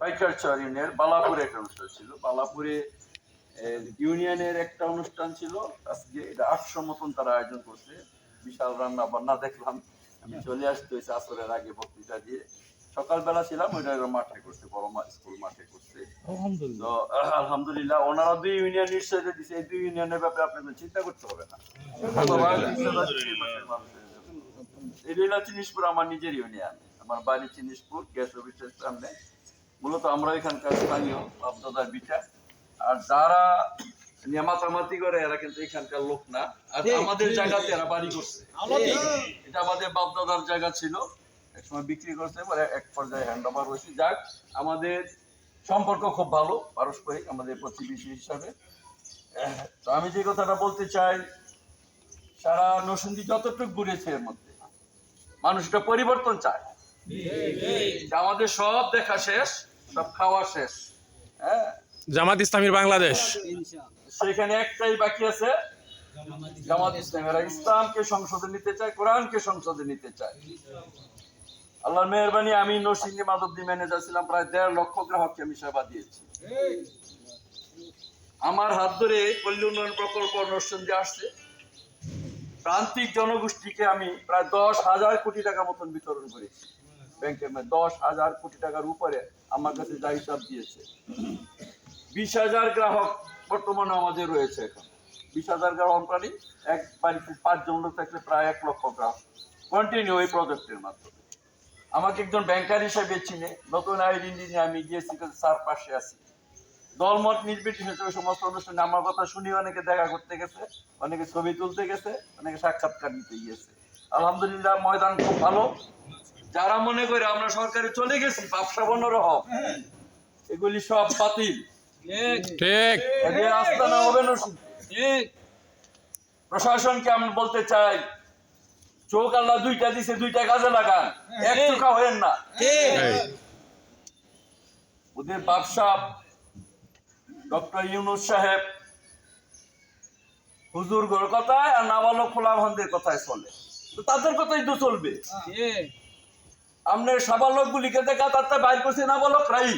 পাইকারচর ইউনিয়নের বালাপুরে একটা অনুষ্ঠান ছিল। বালাপুরে ইউনিয়নের একটা অনুষ্ঠান ছিল আজকে, এটা 800 মতন তারা আয়োজন করছে। বিশাল রান্না বান্না দেখলাম। আমি চলে আসতে হয়েছে আসরের আগে বক্তৃতা দিয়ে। সকালবেলা ছিলাম ওইটা মাঠে করছে, বড় স্কুল মাঠে করছে। তো আলহামদুলিল্লাহ ওনারা 2 ইউনিয়ন নিশ্চয় দিচ্ছে। এই 2 ইউনিয়নের ব্যাপারে আপনাদের চিন্তা করতে হবে না। এই চিনিসপুর আমার নিজের ইউনিয়ন, আমার বাড়ি চিনিসপুর গ্যাস অফিসের সামনে। মূলত আমরা এখানকার স্থানীয় বাপদাদার বিটা। আর যারা মাতামাতি করে এরা কিন্তু এখানকার লোক না। আর আমাদের জায়গাতে এরা বাড়ি করছে। এটা আমাদের বাপদাদার জায়গা ছিল, একসময় বিক্রি করছে, পরে এক পর্যায়ে হ্যান্ড ওভার হয়েছে। যাক, আমাদের সম্পর্ক খুব ভালো পারস্পরিক, আমাদের প্রতিবেশী হিসাবে। তো আমি যে কথাটা বলতে চাই, সারা নরসিংদী যতটুকু ঘুরেছে এর মধ্যে মানুষটা পরিবর্তন চায়। আমাদের সব দেখা শেষ, সব খাওয়া শেষ। হ্যাঁ, জামাত ইসলামীর বাংলাদেশ সেখানে একটাই বাকি আছে, জামাত ইসলাম। এরা ইসলামকে সংসদে নিতে চায়, কোরআনকে সংসদে নিতে চায়। আল্লাহর মেহরবানি, আমি নরসিংদী মাধবদী ম্যানেজার ছিলাম, প্রায় 1.5 লক্ষ গ্রাহককে আমি সেবা দিয়েছি। আমার হাত ধরে পল্লী উন্নয়ন প্রকল্প নরসিংদী আসছে। প্রান্তিক জনগোষ্ঠীকে আমি প্রায় 10,000 কোটি টাকা মতন বিতরণ করেছি ব্যাংকের মধ্যে। 10,000 কোটি টাকার উপরে আমার কাছে যা হিসাব দিয়েছে। 20,000 গ্রাহক বর্তমানে আমাদের রয়েছে এখন। 20,000 গ্রাহক প্রাণী, এক বাড়িতে 5 জন লোক থাকলে প্রায় 1 লক্ষ গ্রাহক কন্টিনিউ এই প্রজেক্টের মাধ্যমে। আমাকে একজন ব্যাংকার হিসেবে চিনে, নতুন আইডি নিয়ে আমি গিয়েছি, স্যার পাশে আছি। দলমত নির্বিশেষে ওই সমস্ত অনুষ্ঠানে আমার কথা শুনি অনেকে দেখা করতে গেছে, অনেকে ছবি তুলতে গেছে, অনেকে সাক্ষাৎকার নিতে গিয়েছে। আলহামদুলিল্লাহ, ময়দান খুব ভালো। যারা মনে করে আমরা সরকারে চলে গেছি, ব্যবসা বনরহ, এগুলি সব বাতিল। ঠিক, এদের আস্তানা হবে না। প্রশাসনকে আমি বলতে চাই, চোখ আল্লাহ 2টা দিছে, 2টা কাজে লাগান, এক চোখা হয়েন না। ওদের ব্যবসা ডক্টর ইউনূস সাহেব হুজুর গোর কথায় আর নাবালক খোলাভানদের কথায় চলে, তো তাদের কথাই তো চলবে। আপনার সাবালক গুলিকে দেখা তাতে বাইর করছে নাবালক রাই।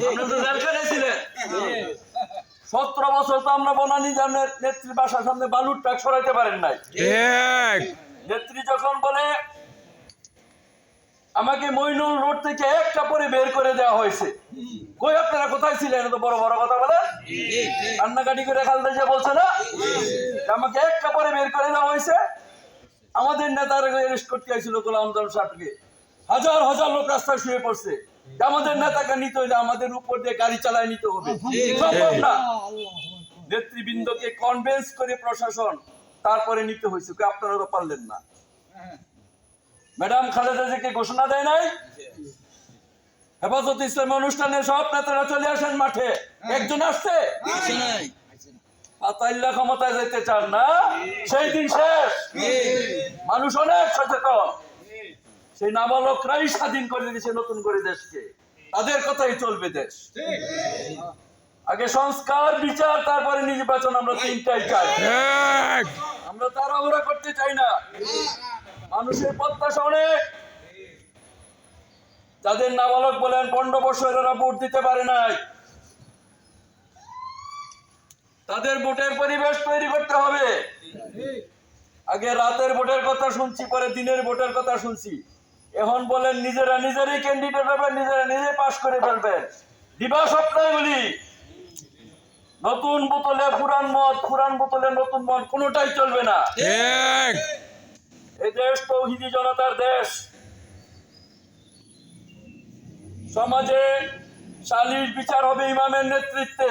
আপনি তো জেলখানায় ছিলেন। 17 বছর তো আমরা বনানী জানের নেত্রীর বাসার সামনে বালুর ট্রাক সরাইতে পারেন নাই। নেত্রী যখন বলে আমাকে মইনুল রোড থেকে একটা পরে বের করে দেওয়া হয়েছে, কই আপনারা কোথায় ছিলেন? তো বড় বড় কথা বলে কান্নাকাটি করে খালতে যে বলছে না, আমাকে একটা পরে বের করে দেওয়া হয়েছে। আমাদের নেতারা অ্যারেস্ট করতে আসছিল গোলাম সাহেবকে, হাজার হাজার লোক রাস্তায় শুয়ে পড়ছে। আমাদের নেতাকে নিতে হইলে আমাদের উপর দিয়ে গাড়ি চালায় নিতে হবে, সম্ভব না। নেতৃবৃন্দকে কনভিন্স করে প্রশাসন তারপরে নিতে হয়েছে, আপনারা তো পারলেন না। ম্যাডাম খালেদা জিয়াকে ঘোষণা দেয় নাই, হেফাজত ইসলাম অনুষ্ঠানে সব নেতারা চলে আসেন মাঠে, একজন আসছে? পাতাইল্লা ক্ষমতায় যেতে চান না, সেই দিন শেষ। মানুষ অনেক সচেতন, সেই নাবালকরাই স্বাধীন করে দিয়েছে নতুন করে দেশকে, তাদের কথাই চলবে দেশ। আগে সংস্কার, বিচার, তারপরে নির্বাচন, আমরা 3টাই চাই। আমরা তাড়াহুড়া করতে চাই না। মানুষের প্রত্যাশা অনেক। যাদের নাবালক বলেন 15 বছর এরা ভোট দিতে পারে নাই, তাদের ভোটের পরিবেশ তৈরি করতে হবে। আগে রাতের ভোটের কথা শুনছি, পরে দিনের ভোটের কথা শুনছি। এখন বলেন নিজেরা নিজেরই ক্যান্ডিডেট হবে, নিজেরা নিজেই পাশ করে ফেলবেন। দিবা সপ্তাহে বলি, নতুন বোতলে পুরান মদ, পুরান বোতলে নতুন মদ, কোনোটাই চলবে না। এই দেশ তৌহিদি জনতার দেশ। সমাজে সালিশ বিচার হবে ইমামের নেতৃত্বে।